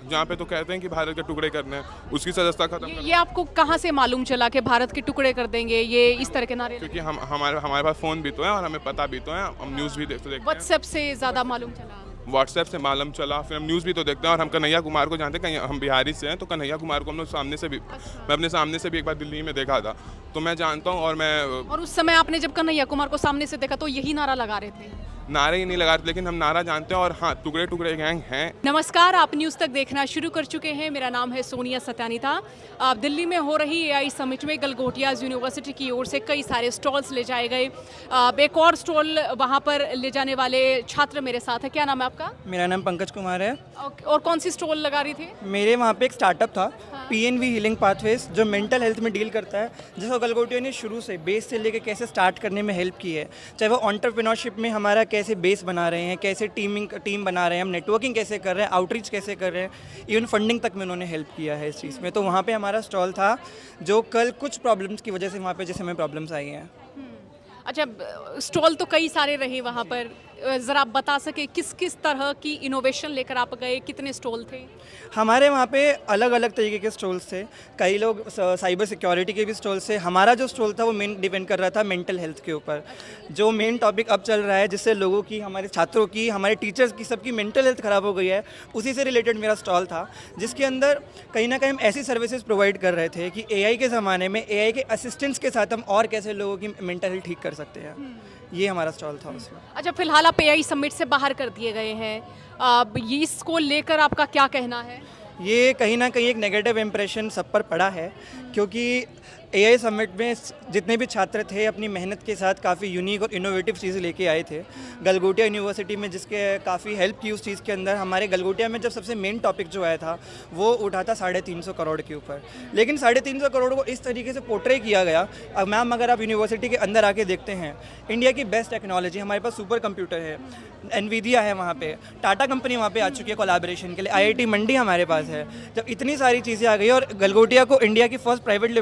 जहाँ पे तो कहते हैं कि भारत के टुकड़े करने हैं, उसकी सदस्यता खत्म ये आपको कहाँ से मालूम चला कि भारत के टुकड़े कर देंगे, ये इस तरह के नारे? क्योंकि हम हमारे पास फ़ोन भी तो है और हमें पता भी तो है, हम न्यूज़ भी देखते हैं। व्हाट्सएप से ज़्यादा मालूम चला? व्हाट्सएप से मालूम चला, फिर हम न्यूज़ भी तो देखते हैं और हम कन्हैया कुमार को जानते हैं, कहीं हम बिहारी से हैं तो कन्हैया कुमार को हम लोग सामने से भी मैं अपने सामने से भी एक बार दिल्ली में देखा था, तो मैं जानता हूँ। और मैं और उस समय आपने जब कन्हैया कुमार को सामने से देखा तो यही नारा लगा रहे थे? नारे ही नहीं लगा रहे, लेकिन हम नारा जानते हैं। और हाँ, टुकड़े टुकड़े गैंग हैं। नमस्कार, आप न्यूज़ तक देखना शुरू कर चुके हैं। मेरा नाम है सोनिया सत्यानीता। दिल्ली में हो रही एआई समिट में गलगोटिया यूनिवर्सिटी की ओर से कई सारे स्टॉल्स ले जाए गए। एक और स्टॉल वहाँ पर ले जाने वाले छात्र मेरे साथ है। क्या नाम है आपका? मेरा नाम पंकज कुमार है। और कौन सी स्टॉल लगा रही थी? मेरे वहाँ पे एक स्टार्टअप था, पीएनवी हीलिंग पाथवेज, जो मेंटल हेल्थ में डील करता है, जिसको गलगोटिया ने शुरू से बेस से लेके कैसे स्टार्ट करने में हेल्प की है। चाहे वो एंटरप्रेन्योरशिप में हमारा कैसे बेस बना रहे हैं, कैसे टीम बना रहे हैं, हम नेटवर्किंग कैसे कर रहे हैं, आउटरीच कैसे कर रहे हैं, इवन फंडिंग तक में उन्होंने हेल्प किया है इस चीज़ में। तो वहाँ पे हमारा स्टॉल था, जो कल कुछ प्रॉब्लम्स की वजह से वहाँ पे जैसे हमें प्रॉब्लम्स आई हैं। अच्छा, स्टॉल तो कई सारे रहे वहाँ पर। ज़रा आप बता सके किस किस तरह की इनोवेशन लेकर आप गए? कितने स्टॉल थे? हमारे वहाँ पे अलग अलग तरीके के स्टॉल्स थे। कई लोग साइबर सिक्योरिटी के भी स्टॉल्स थे। हमारा जो स्टॉल था वो मेन डिपेंड कर रहा था मेंटल हेल्थ के ऊपर, जो मेन टॉपिक अब चल रहा है, जिससे लोगों की, हमारे छात्रों की, हमारे टीचर्स की, सबकी मेंटल हेल्थ ख़राब हो गई है। उसी से रिलेटेड मेरा स्टॉल था, जिसके अंदर कहीं ना कहीं हम ऐसी सर्विसेज प्रोवाइड कर रहे थे कि एआई के ज़माने में एआई के असिस्टेंट्स के साथ हम और कैसे लोगों की मेंटल हेल्थ ठीक कर सकते हैं। ये हमारा स्टॉल था उसमें। अच्छा, फिलहाल आप एआई समिट से बाहर कर दिए गए हैं। अब ये इसको लेकर आपका क्या कहना है? ये कहीं ना कहीं एक नेगेटिव इम्प्रेशन सब पर पड़ा है, क्योंकि एआई समिट में जितने भी छात्र थे अपनी मेहनत के साथ काफ़ी यूनिक और इनोवेटिव चीज़ें लेके आए थे। गलगोटिया यूनिवर्सिटी में जिसके काफ़ी हेल्प की उस चीज़ के अंदर, हमारे गलगोटिया में जब सबसे मेन टॉपिक जो आया था वो उठा था 350 करोड़ के ऊपर। लेकिन 350 करोड़ को इस तरीके से पोर्ट्रे किया गया। अब मैम, अगर आप यूनिवर्सिटी के अंदर आके देखते हैं, इंडिया की बेस्ट टेक्नोलॉजी, हमारे पास सुपर कंप्यूटर है, एनवीडिया है, वहाँ पे टाटा कंपनी वहाँ पे आ चुकी है कोलैबोरेशन के लिए, आईआईटी मंडी हमारे पास है। जब इतनी सारी चीज़ें आ गई और गलगोटिया को इंडिया की फर्स्ट प्राइवेट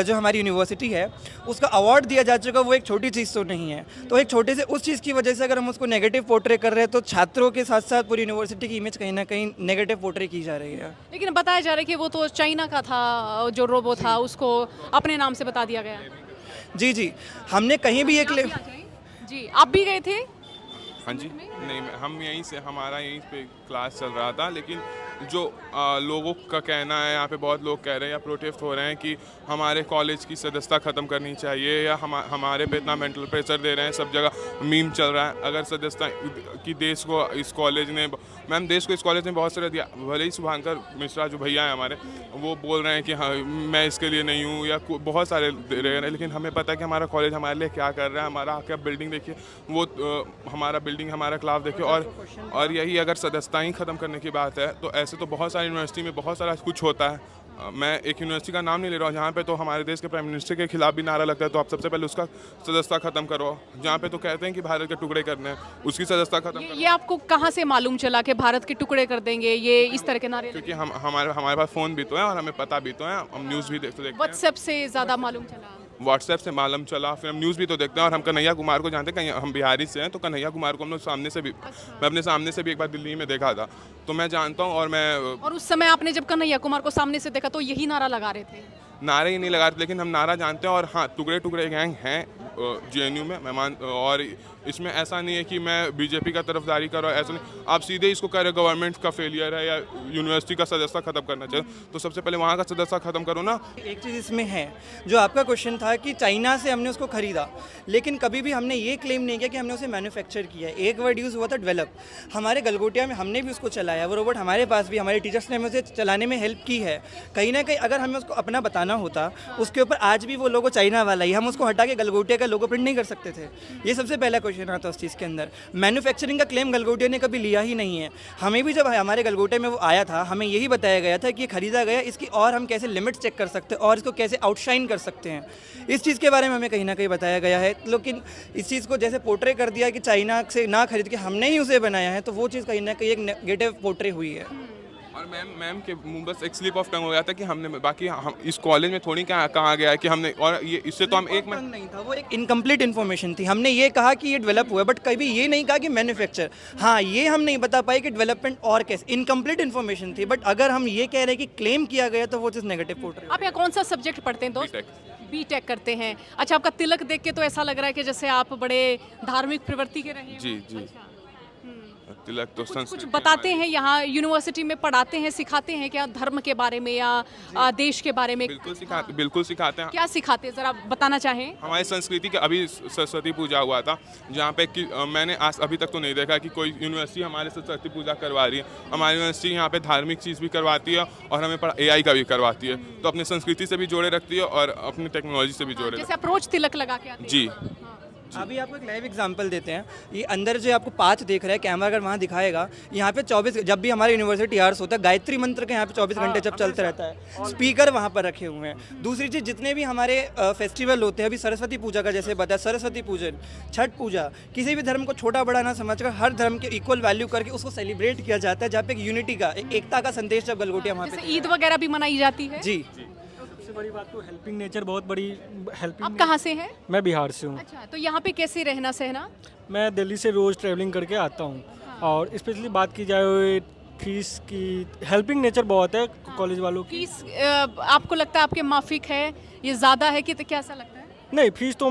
जो हमारी यूनिवर्सिटी है उसका अवार्ड दिया जा चुका, वो एक छोटी चीज़ तो नहीं है। तो एक छोटे से उस चीज़ की वजह से अगर हम उसको नेगेटिव पोर्ट्रे कर रहे हैं, तो छात्रों के साथ साथ पूरी यूनिवर्सिटी की इमेज कहीं ना कहीं नेगेटिव पोर्ट्रे की जा रही है। लेकिन बताया जा रहा है कि वो तो चाइना का था, जो रोबो था उसको अपने नाम से बता दिया गया। जी, हमने कहीं भी एक जी, आप भी गए थे? हाँ जी, नहीं, हम यहीं से, हमारा यहीं पे क्लास चल रहा था। लेकिन जो लोगों का कहना है, यहाँ पे बहुत लोग कह रहे हैं या प्रोटेस्ट हो रहे हैं कि हमारे कॉलेज की सदस्यता ख़त्म करनी चाहिए, या हमारे पे इतना मेंटल प्रेशर दे रहे हैं, सब जगह मीम चल रहा है। अगर सदस्यता कि देश को इस कॉलेज ने, मैम, देश को इस कॉलेज ने बहुत सारा दिया। भले ही शुभांकर मिश्रा जो भैया हैं हमारे, वो बोल रहे हैं कि हाँ मैं इसके लिए नहीं हूँ, या बहुत सारे दे रहे हैं, लेकिन हमें पता है कि हमारा कॉलेज हमारे लिए क्या कर रहा है। हमारा क्या बिल्डिंग देखिए, वो हमारा बिल्डिंग, हमारा क्लास देखिए। और यही अगर सदस्यता ही ख़त्म करने की बात है, तो ऐसे तो बहुत सारी यूनिवर्सिटी में बहुत सारा कुछ होता है। मैं एक यूनिवर्सिटी का नाम नहीं ले रहा हूँ, जहाँ पे तो हमारे देश के प्राइम मिनिस्टर के खिलाफ भी नारा लगता है, तो आप सबसे पहले उसका सदस्यता खत्म करो। जहाँ पे तो कहते हैं कि भारत के टुकड़े करने हैं, उसकी सदस्यता खत्म करो। ये आपको कहाँ से मालूम चला कि भारत के टुकड़े कर देंगे, ये इस तरह के नारे? क्योंकि हमारे पास फ़ोन भी तो है और हमें पता भी तो है, हम न्यूज़ भी देखते हैं। व्हाट्सएप से ज़्यादा मालूम चला? व्हाट्सएप से मालूम चला, फिर हम न्यूज़ भी तो देखते हैं और हम कन्हैया कुमार को जानते हैं, कहीं हम बिहारी से हैं तो कन्हैया कुमार को हम लोग सामने से भी मैं अपने सामने से भी एक बार दिल्ली में देखा था, तो मैं जानता हूँ। और मैं और उस समय आपने जब कन्हैया कुमार को सामने से देखा तो यही नारा लगा रहे थे? नारे ही नहीं लगा रहे, लेकिन हम नारा जानते हैं। और हाँ, टुकड़े टुकड़े गैंग हैं जेएनयू में, मैं और इसमें ऐसा नहीं है कि मैं बीजेपी का तरफदारी कर रहा हूँ, ऐसा नहीं। आप सीधे इसको कह रहे गवर्नमेंट का फेलियर है या यूनिवर्सिटी का सदस्यता खत्म करना चाहिए, तो सबसे पहले वहाँ का सदस्यता खत्म करो ना। एक चीज़ इसमें है, जो आपका क्वेश्चन था कि चाइना से हमने उसको खरीदा, लेकिन कभी भी हमने ये क्लेम नहीं किया कि हमने उसे मैन्युफैक्चर किया है। एक वर्ड यूज़ हुआ था, डेवलप। हमारे गलगोटिया में हमने भी उसको चलाया, वो रोबोट हमारे पास भी, हमारे टीचर्स ने हमें उसे चलाने में हेल्प की है। कहीं ना कहीं अगर हमें उसको अपना बताना होता, उसके ऊपर आज भी वो लोगो चाइना वाला ही, हम उसको हटा के गलगोटिया का लोगो प्रिंट नहीं कर सकते थे। ये सबसे पहला क्वेश्चन आता उस चीज़ के अंदर। मैन्युफैक्चरिंग का क्लेम गलगोटिया ने कभी लिया ही नहीं है। हमें भी जब हमारे गलगोटिया में वो आया था, हमें यही बताया गया था कि ये खरीदा गया, इसकी और हम कैसे लिमिट्स चेक कर सकते हैं और इसको कैसे आउटशाइन कर सकते हैं, इस चीज़ के बारे में हमें कहीं ना कहीं बताया गया है। लेकिन इस चीज़ को जैसे पोर्ट्रे कर दिया कि चाइना से ना खरीद के हमने ही उसे बनाया है, तो वो चीज़ कहीं ना कहीं एक नेगेटिव पोर्ट्रे हुई है। और मैम के मुंह बस एक स्लिप ऑफ टंग हो गया था कि हमने, बाकी हम इस कॉलेज में थोड़ी कहा गया है कि हमने, और ये इससे तो हम एक में नहीं था, वो एक इनकम्प्लीट इन्फॉर्मेशन थी। हमने ये कहा कि ये डेवलप हुआ है, बट कभी ये नहीं कहा कि मैन्युफैक्चर। हाँ, ये हम नहीं बता पाए कि डेवलपमेंट और कैसे, इनकम्प्लीट इन्फॉर्मेशन थी। बट अगर हम ये कह रहे हैं कि क्लेम किया गया तो वो चीज़ नेगेटिव पोर्ट रही। आप यहाँ कौन सा सब्जेक्ट पढ़ते हैं दोस्त? बीटेक करते हैं। अच्छा, आपका तिलक देख के तो ऐसा लग रहा है कि जैसे आप बड़े धार्मिक प्रवृत्ति के रहे हो। जी जी। तिलक तो कुछ बताते हैं यहाँ यूनिवर्सिटी में, पढ़ाते हैं, सिखाते हैं क्या धर्म के बारे में या देश के बारे में? बिल्कुल सिखाते हैं। क्या सिखाते हैं, जरा बताना चाहें? हमारी संस्कृति के, अभी सरस्वती पूजा हुआ था जहाँ पे कि मैंने आज अभी तक तो नहीं देखा कि कोई यूनिवर्सिटी हमारे सरस्वती पूजा करवा रही है। हमारी यूनिवर्सिटी यहाँ पे धार्मिक चीज़ भी करवाती है और हमें AI का भी करवाती है, तो अपनी संस्कृति से भी जोड़े रखती है और अपनी टेक्नोलॉजी से भी जोड़े जैसे अप्रोच तिलक लगा के आते हैं। जी। अभी आपको एक लाइव एग्जांपल देते हैं। ये अंदर जो आपको 5 देख रहा है कैमरा, अगर वहाँ दिखाएगा, यहाँ पे 24, जब भी हमारे यूनिवर्सिटी आवर्स होता है, गायत्री मंत्र के यहाँ पे 24 घंटे जब चलते रहता है, स्पीकर वहाँ पर रखे हुए हैं। दूसरी चीज़, जितने भी हमारे फेस्टिवल होते हैं, अभी सरस्वती पूजा का जैसे बताया, सरस्वती पूजन, छठ पूजा, किसी भी धर्म को छोटा बड़ा ना समझकर हर धर्म के इक्वल वैल्यू करके उसको सेलिब्रेट किया जाता है, जहाँ पे एक यूनिटी का, एक एकता का संदेश जब गलगोटिया वहाँ पे। ईद वगैरह भी मनाई जाती है। जी। सबसे बड़ी बात तो हेल्पिंग नेचर, बहुत बड़ी हेल्पिंग। आप कहाँ से हैं? मैं बिहार से हूँ। अच्छा, तो यहाँ पे कैसे रहना सहना? मैं दिल्ली से रोज़ ट्रैवलिंग करके आता हूँ। और स्पेशली बात की जाए फीस की, हेल्पिंग नेचर बहुत है कॉलेज वालों की। फीस आपको लगता है आपके माफिक है, ये ज़्यादा है कि क्या ऐसा लगता है? नहीं, फीस तो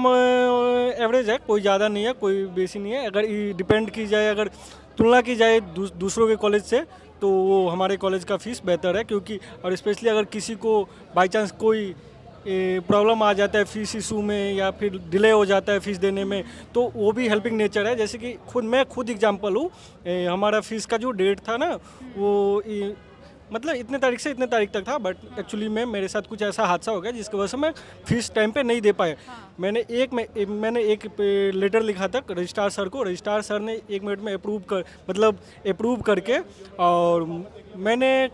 एवरेज है, कोई ज़्यादा नहीं है, कोई बेसी नहीं है। अगर डिपेंड की जाए, अगर तुलना की जाए दूसरों के कॉलेज से, तो वो हमारे कॉलेज का फ़ीस बेहतर है। क्योंकि और स्पेशली अगर किसी को बाई चांस कोई प्रॉब्लम आ जाता है फीस इशू में, या फिर डिले हो जाता है फीस देने में, तो वो भी हेल्पिंग नेचर है। जैसे कि मैं खुद एग्जांपल हूँ, हमारा फीस का जो डेट था ना, वो मतलब इतने तारीख से इतने तारीख तक था, बट एक्चुअली में मेरे साथ कुछ ऐसा हादसा हो गया जिसकी वजह से मैं फीस टाइम पे नहीं दे पाया। मैंने एक लेटर लिखा था रजिस्ट्रार सर को, रजिस्ट्रार सर ने 1 मिनट में अप्रूव करके, और मैंने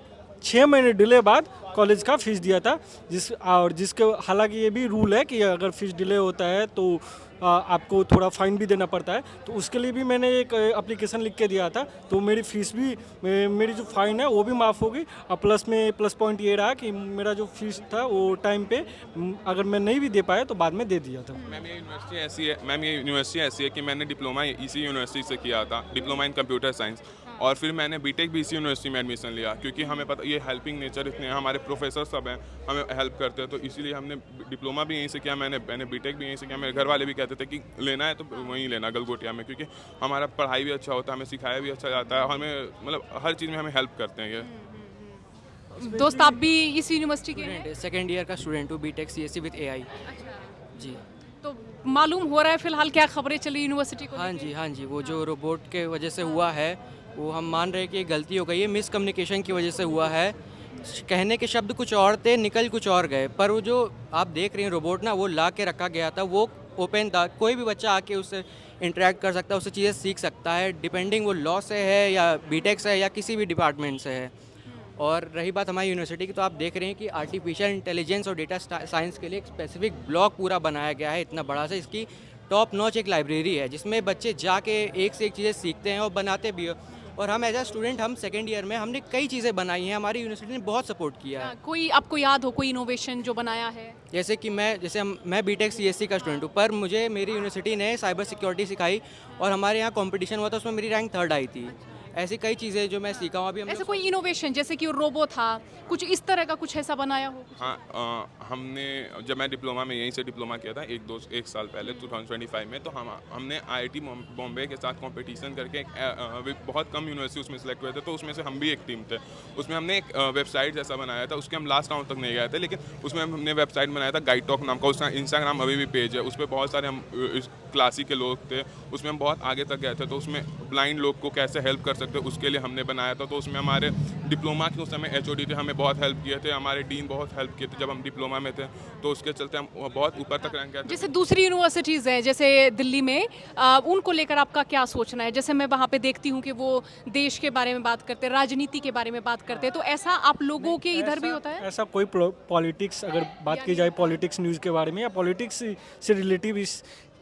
6 महीने डिले बाद कॉलेज का फ़ीस दिया था। जिसके हालांकि ये भी रूल है कि अगर फ़ीस डिले होता है तो आपको थोड़ा फ़ाइन भी देना पड़ता है। तो उसके लिए भी मैंने एक एप्लीकेशन लिख के दिया था, तो मेरी फ़ीस भी, मेरी जो फ़ाइन है वो भी माफ़ होगी। और प्लस पॉइंट ये रहा कि मेरा जो फीस था वो टाइम पे अगर मैं नहीं भी दे पाया तो बाद में दे दिया था। मैम ये यूनिवर्सिटी ऐसी है कि मैंने डिप्लोमा इसी यूनिवर्सिटी से किया था, डिप्लोमा इन कंप्यूटर साइंस, और फिर मैंने बीटेक भी इसी यूनिवर्सिटी में एडमिशन लिया, क्योंकि हमें पता ये हेल्पिंग नेचर इतने, हमारे प्रोफेसर सब हैं, हमें हेल्प करते हैं, तो इसीलिए हमने डिप्लोमा भी यहीं से किया, मैंने बीटेक भी यहीं से किया। मेरे घर वाले भी कहते थे कि लेना है तो वहीं लेना गलगोटिया में, क्योंकि हमारा पढ़ाई भी अच्छा होता है, हमें सिखाया भी अच्छा जाता है, हमें मतलब हर चीज़ में हमें हेल्प करते हैं ये। दोस्त आप भी इस यूनिवर्सिटी के हैं? सेकेंड ईयर का स्टूडेंट हूँ, बीटेक CSC विद AI। जी। तो मालूम हो रहा है फिलहाल क्या खबरें चली यूनिवर्सिटी को? हाँ जी, वो जो रोबोट के वजह से हुआ है, वो हम मान रहे हैं कि गलती हो गई है, मिसकम्युनिकेशन की वजह से हुआ है। कहने के शब्द कुछ और थे, निकल कुछ और गए। पर वो जो आप देख रहे हैं रोबोट ना, वो ला के रखा गया था, वो ओपन था, कोई भी बच्चा आके उससे इंटरेक्ट कर सकता है, उससे चीज़ें सीख सकता है, डिपेंडिंग वो लॉ से है या बीटेक से है या किसी भी डिपार्टमेंट से है। और रही बात हमारी यूनिवर्सिटी की, तो आप देख रहे हैं कि आर्टिफिशियल इंटेलिजेंस और डेटा साइंस के लिए एक स्पेसिफिक ब्लॉक पूरा बनाया गया है, इतना बड़ा सा। इसकी टॉप नॉच एक लाइब्रेरी है जिसमें बच्चे जाके एक से एक चीज़ें सीखते हैं और बनाते भी हैं। और हम एज अ स्टूडेंट, हम सेकेंड ईयर में हमने कई चीज़ें बनाई हैं, हमारी यूनिवर्सिटी ने बहुत सपोर्ट किया है। कोई आपको याद हो कोई इनोवेशन जो बनाया है? जैसे कि मैं बीटेक CSC का स्टूडेंट हूँ, पर मुझे मेरी यूनिवर्सिटी ने साइबर सिक्योरिटी सिखाई, और हमारे यहाँ कंपटीशन हुआ था, उसमें मेरी रैंक 3rd आई थी। ऐसी कई चीज़ें जो मैं सीखा हूँ अभी। ऐसा कोई इनोवेशन जैसे कि रोबो था, कुछ इस तरह का कुछ ऐसा बनाया हो? हाँ, हमने जब मैं डिप्लोमा में यहीं से डिप्लोमा किया था एक साल पहले 2025 में, तो हमने IIT बॉम्बे के साथ कंपटीशन करके बहुत कम यूनिवर्सिटी उसमें सेलेक्ट हुए थे, तो उसमें से हम भी एक टीम थे। उसमें हमने एक वेबसाइट जैसा बनाया था, उसके हम लास्ट राउंड तक नहीं गए थे, लेकिन उसमें हमने वेबसाइट बनाया था गाइड टॉक नाम का। उसका इंस्टाग्राम अभी भी पेज है, उस पर बहुत सारे हम क्लासी के लोग थे, उसमें हम बहुत आगे तक गए थे। तो उसमें ब्लाइंड लोग को कैसे हेल्प कर सकते, उसके लिए हमने बनाया था। तो उसमें हमारे डिप्लोमा के उस समय HOD थे, हमें बहुत हेल्प किए थे, हमारे डीन बहुत हेल्प किए थे जब हम डिप्लोमा में थे, तो उसके चलते हम बहुत ऊपर तक रैंक गए थे। जैसे दूसरी यूनिवर्सिटीज़ हैं जैसे दिल्ली में, उनको लेकर आपका क्या सोचना है? जैसे मैं वहाँ पे देखती हूँ कि वो देश के बारे में बात करते हैं, राजनीति के बारे में बात करते हैं, तो ऐसा आप लोगों के इधर भी होता है? ऐसा कोई पॉलिटिक्स, अगर बात की जाए पॉलिटिक्स न्यूज़ के बारे में या पॉलिटिक्स से रिलेटिव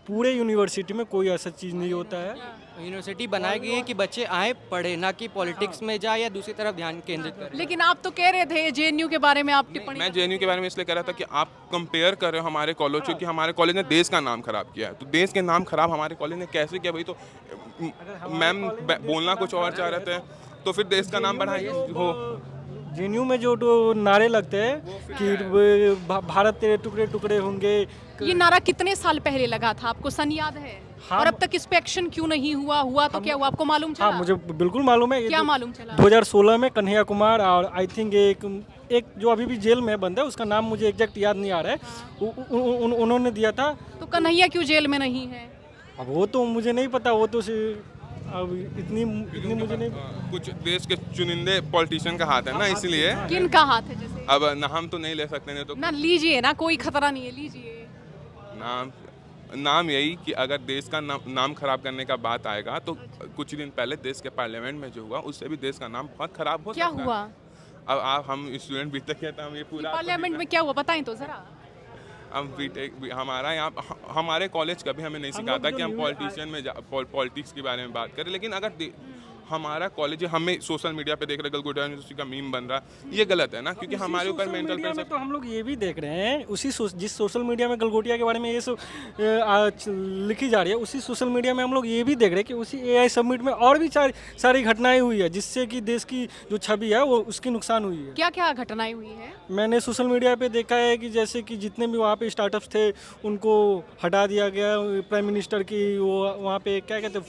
पूरे यूनिवर्सिटी में कोई ऐसा चीज़ नहीं होता है। यूनिवर्सिटी बनाई गई है कि बच्चे आए पढ़े, ना कि पॉलिटिक्स में जाए या दूसरी तरफ ध्यान केंद्रित करें। लेकिन आप तो कह रहे थे जेएनयू के बारे में आप टिप्पणी मैं जेएनयू के बारे में इसलिए कह रहा था कि आप कंपेयर कर रहे हो हमारे कॉलेज से कि हमारे कॉलेज ने देश का नाम खराब किया है। तो देश के नाम खराब हमारे कॉलेज ने कैसे किया भाई? तो मैम बोलना कुछ और चाह रहे थे, तो फिर देश का नाम बढ़ाइए हो। जेएनयू में जो नारे लगते हैं कि भारत तेरे टुकड़े टुकड़े होंगे, ये नारा कितने साल पहले लगा था, आपको सन याद है? हाँ। और अब तक इस पे एक्शन क्यों नहीं हुआ तो क्या हुआ, आपको मालूम चला? हाँ मुझे बिल्कुल मालूम है। क्या मालूम चला? 2016 में कन्हैया कुमार और आई थिंक एक जो अभी भी जेल में बंद है, उसका नाम मुझे एग्जैक्ट याद नहीं आ रहा है, उन्होंने दिया था। तो कन्हैया क्यों जेल में नहीं है? अब वो तो मुझे नहीं पता, वो तो अब इतनी मुझे नहीं। कुछ देश के चुनिंदे पॉलिटिशियन का हाथ है ना, इसलिए। किन का हाथ है? जैसे अब नाम तो नहीं ले सकते, नहीं तो ना लीजिए ना, कोई खतरा नहीं है, लीजिए। नाम यही कि अगर देश का नाम खराब करने का बात आएगा तो कुछ दिन पहले देश के पार्लियामेंट में जो हुआ उससे भी देश का नाम बहुत खराब हो क्या सकता है। हुआ? अब आप हम स्टूडेंट बीटेक के, हम ये पूरा पार्लियामेंट में क्या हुआ बताएं तो जरा। हम बीटेक हमारा यहाँ हमारे कॉलेज कभी हमें नहीं सिखाता कि हम पॉलिटिशियन में पॉलिटिक्स के बारे में बात करें, लेकिन अगर हमारा कॉलेज हमें सोशल मीडिया पे देख रहे गलगोटिया यूनिवर्सिटी का मीम बन रहा है, ये गलत है ना, क्योंकि हमारे ऊपर मेंटल प्रेशर। तो हम लोग ये भी देख रहे हैं, जिस सोशल मीडिया में गलगोटिया के बारे में ये सब लिखी जा रही है, उसी सोशल मीडिया में हम लोग ये भी देख रहे हैं कि उसी एआई समिट में और भी सारी घटनाएं हुई है, जिससे कि देश की जो छवि है वो उसकी नुकसान हुई है। क्या क्या घटनाएं हुई है? मैंने सोशल मीडिया पे देखा है कि जैसे कि जितने भी वहाँ पे स्टार्टअप्स थे उनको हटा दिया गया। प्राइम मिनिस्टर की वो वहाँ पे क्या कहते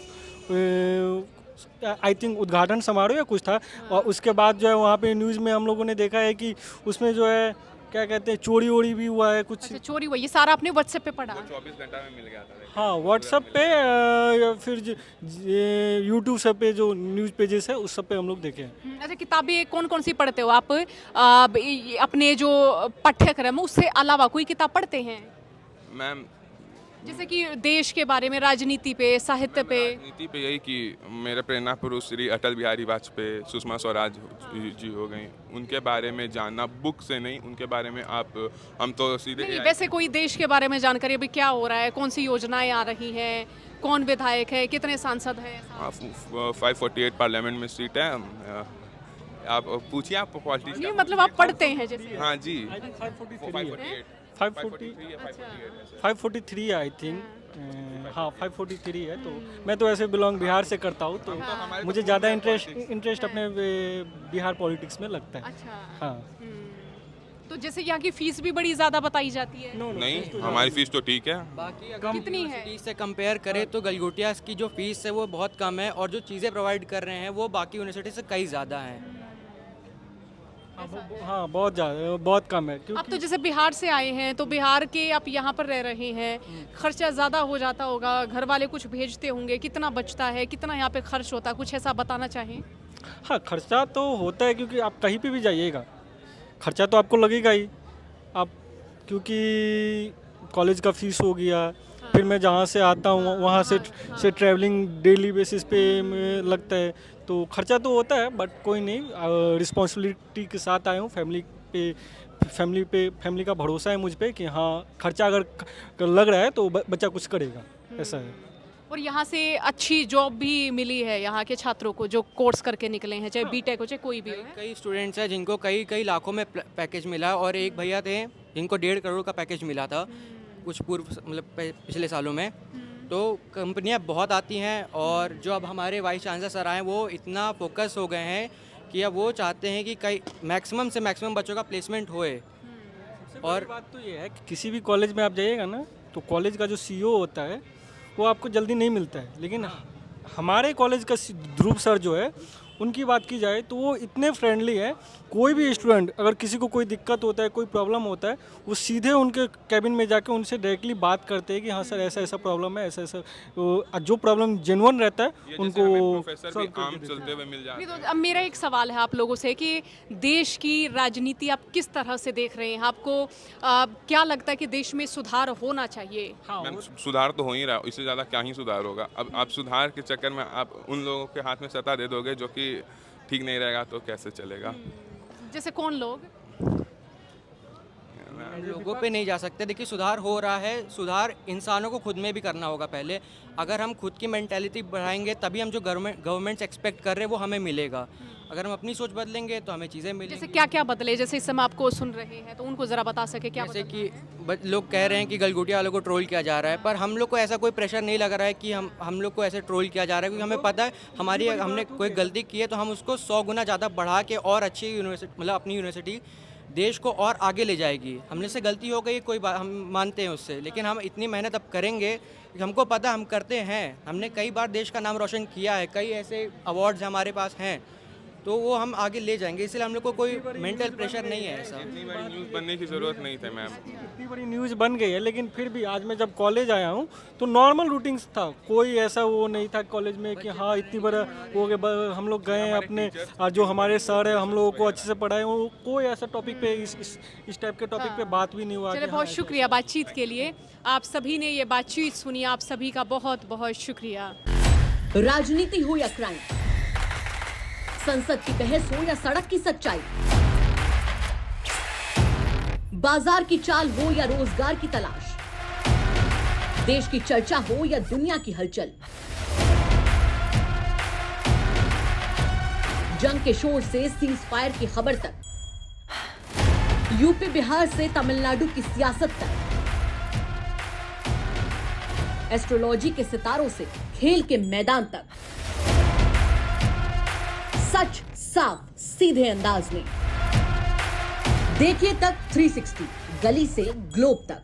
आई थिंक उद्घाटन समारोह या कुछ था, और उसके बाद जो है वहाँ पे न्यूज़ में हम लोगों ने देखा है कि उसमें जो है क्या कहते हैं चोरी वोरी भी हुआ है कुछ। अच्छा, चोरी हुई, ये सारा आपने व्हाट्सएप पे पढ़ा? 24 घंटा में मिल गया था। हाँ व्हाट्सएप पे या फिर यूट्यूब सब पे जो न्यूज़ पेजेस है उस सब पे हम लोग देखे हैं। अच्छा, किताबें कौन कौन सी पढ़ते हो आप? अपने जो पाठ्यक्रम उससे अलावा कोई किताब पढ़ते हैं? मैम जैसे कि देश के बारे में, राजनीति पे, साहित्य पे? राजनीति पे यही कि मेरे प्रेरणा पुरुष श्री अटल बिहारी वाजपेयी, सुषमा स्वराज जी हो गई, उनके बारे में जानना, बुक से नहीं, उनके बारे में हम तो सीधे नहीं, वैसे कोई देश के बारे में जानकारी, अभी क्या हो रहा है, कौन सी योजनाएं आ रही हैं, कौन विधायक है, कितने सांसद हैं? 548 पार्लियामेंट में सीट है। आप पूछिए, आप पॉलिटिक्स नहीं मतलब आप पढ़ते हैं जैसे? हाँ जी, 543 आई थिंक, हाँ 543 है। तो मैं तो ऐसे बिलोंग बिहार से करता हूँ, तो मुझे ज़्यादा इंटरेस्ट अपने बिहार पॉलिटिक्स में लगता है। अच्छा। हाँ तो जैसे यहाँ की फीस भी बड़ी ज़्यादा बताई जाती है? नहीं, हमारी फीस तो ठीक है। बाकी अगर कितनी है? यूनिवर्सिटी से कंपेयर करें तो गलगोटिया की जो फीस है वो बहुत कम है, और जो चीज़ें प्रोवाइड कर रहे हैं वो बाकी यूनिवर्सिटी से कई ज़्यादा हैं। हाँ बहुत ज़्यादा, बहुत कम है। आप तो जैसे बिहार से आए हैं, तो बिहार के आप यहाँ पर रह रहे हैं, खर्चा ज़्यादा हो जाता होगा, घर वाले कुछ भेजते होंगे, कितना बचता है, कितना यहाँ पे खर्च होता है, कुछ ऐसा बताना चाहें? हाँ खर्चा तो होता है, क्योंकि आप कहीं पे भी जाइएगा खर्चा तो आपको लगेगा ही। आप क्योंकि कॉलेज का फीस हो गया, फिर मैं जहाँ से आता हूँ वहाँ से ट्रैवलिंग डेली बेसिस पे लगता है, तो खर्चा तो होता है, बट कोई नहीं, रिस्पॉन्सिबिलिटी के साथ आया हूँ। फैमिली का भरोसा है मुझ पे कि हाँ खर्चा अगर लग रहा है तो बच्चा कुछ करेगा, ऐसा है। और यहाँ से अच्छी जॉब भी मिली है यहाँ के छात्रों को जो कोर्स करके निकले हैं, चाहे बीटेक हो चाहे कोई भी हो? कई स्टूडेंट्स हैं जिनको कई लाखों में पैकेज मिला, और एक भैया थे जिनको 1.5 करोड़ का पैकेज मिला था कुछ पूर्व मतलब पिछले सालों में। तो कंपनियां बहुत आती हैं, और जो अब हमारे वाइस चांसलर सर आए वो इतना फोकस हो गए हैं कि अब वो चाहते हैं कि कई मैक्सिमम से मैक्सिमम बच्चों का प्लेसमेंट होए। और बात तो ये है कि किसी भी कॉलेज में आप जाइएगा ना, तो कॉलेज का जो सीईओ होता है वो आपको जल्दी नहीं मिलता है, लेकिन हमारे कॉलेज का ध्रुव सर जो है उनकी बात की जाए तो वो इतने फ्रेंडली है। कोई भी स्टूडेंट अगर किसी को कोई दिक्कत होता है, कोई प्रॉब्लम होता है, वो सीधे उनके कैबिन में जाके उनसे डायरेक्टली बात करते हैं कि हाँ सर ऐसा ऐसा प्रॉब्लम है, ऐसा ऐसा, जो प्रॉब्लम जेन्युइन रहता है उनको प्रोफेसर भी आम चलते हुए मिल जाते नहीं, हैं। तो अब मेरा एक सवाल है आप लोगों से कि देश की राजनीति आप किस तरह से देख रहे हैं? आपको क्या लगता है कि देश में सुधार होना चाहिए? मैम सुधार तो हो ही रहा है, इससे ज़्यादा क्या ही सुधार होगा। अब आप सुधार के चक्कर में आप उन लोगों के हाथ में सत्ता दे दोगे जो कि ठीक नहीं रहेगा, तो कैसे चलेगा? जैसे कौन लोग? लोगों पे नहीं जा सकते। देखिए सुधार हो रहा है, सुधार इंसानों को खुद में भी करना होगा पहले। अगर हम खुद की मेंटालिटी बढ़ाएंगे तभी हम जो गवर्नमेंट से एक्सपेक्ट कर रहे हैं वो हमें मिलेगा। अगर हम अपनी सोच बदलेंगे तो हमें चीज़ें मिलेंगी। जैसे क्या क्या बदले, जैसे इस समय आपको सुन रहे हैं तो उनको ज़रा बता सके क्या जैसे बदला? कि लोग कह रहे हैं कि गलगोटिया वालों को ट्रोल किया जा रहा है, पर हम लोग को ऐसा कोई प्रेशर नहीं लग रहा है कि हम लोग को ऐसे ट्रोल किया जा रहा है, क्योंकि हमें पता है हमने कोई गलती की है तो हम उसको 100 गुना ज़्यादा बढ़ा के और अच्छी यूनिवर्सिटी, मतलब अपनी यूनिवर्सिटी देश को और आगे ले जाएगी। हमने से गलती हो गई, कोई बात, हम मानते हैं उससे, लेकिन हम इतनी मेहनत अब करेंगे कि हमको पता हम करते हैं। हमने कई बार देश का नाम रोशन किया है, कई ऐसे अवार्ड्स हमारे पास हैं, तो वो हम आगे ले जाएंगे। इसलिए हम लोग को कोई मेंटल प्रेशर नहीं है ऐसा। इतनी बड़ी न्यूज़ बनने की ज़रूरत नहीं थी मैम। इतनी बड़ी न्यूज़ बन गई है, लेकिन फिर भी आज मैं जब कॉलेज आया हूँ तो नॉर्मल रूटीन्स था। कोई ऐसा वो नहीं था कॉलेज में कि हाँ इतनी बड़ा हो गया। हम लोग गए अपने जो हमारे सर है हम लोगों को अच्छे से पढ़ाए, वो कोई ऐसा टॉपिक पे इस टाइप के टॉपिक पे बात भी नहीं हुआ। चलिए, बहुत शुक्रिया बातचीत के लिए। आप सभी ने ये बातचीत सुनी, आप सभी का बहुत बहुत शुक्रिया। राजनीति हो या क्राइम, संसद की बहस हो या सड़क की सच्चाई, बाजार की चाल हो या रोजगार की तलाश, देश की चर्चा हो या दुनिया की हलचल, जंग के शोर से सीज फायर की खबर तक, यूपी बिहार से तमिलनाडु की सियासत तक, एस्ट्रोलॉजी के सितारों से खेल के मैदान तक, सच साफ सीधे अंदाज में। देखिए तक 360, गली से ग्लोब तक।